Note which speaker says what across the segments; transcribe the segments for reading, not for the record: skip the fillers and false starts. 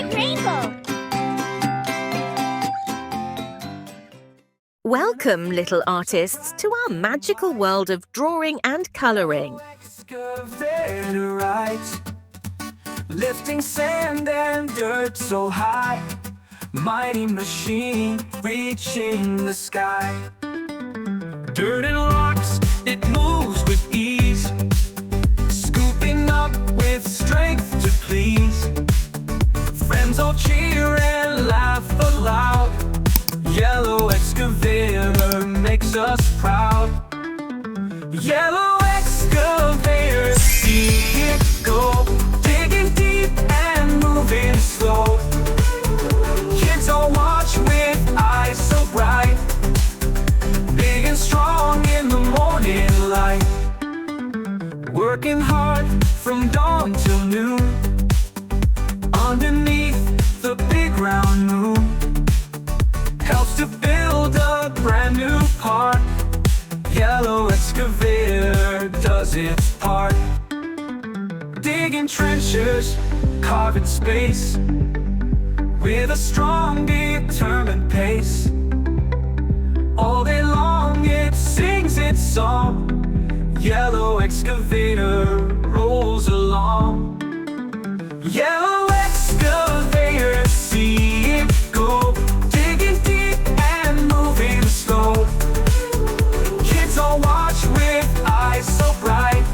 Speaker 1: big rainbow.
Speaker 2: Welcome, little artists, to our magical world of drawing and colouring.
Speaker 3: Excavator, right? Lifting sand and dirt so high. Mighty machine reaching the sky. Dirt and rocks, it moves with ease. Scooping up with strength to please. Friends all cheer and laugh aloud. Yellow excavator makes us proud. Yellow excavator, see it go. Digging deep and moving slow. Kids all watch with eyes so bright. Big and strong in the morning light. Working hard from dawn till noon. Underneath the big round moon. Helps to build a brand new part. Yellow excavator does its part. Digging trenches, carving space. With a strong, determined pace. All day long it sings its song. Yellow excavator rolls along. Yellow excavator, see it go. Digging deep and moving slow. Kids all watch with eyes so bright.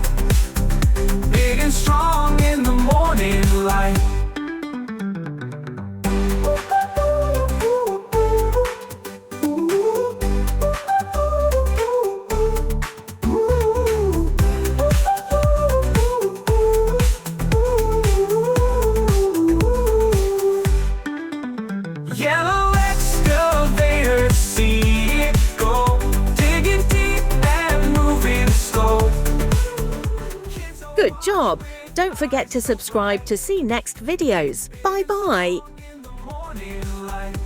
Speaker 3: Big and strong in the morning light. Yellow excavator, see it go. Digging deep and moving slow.
Speaker 2: Good job! Don't forget to subscribe to see next videos. Bye-bye!
Speaker 3: In the morning light.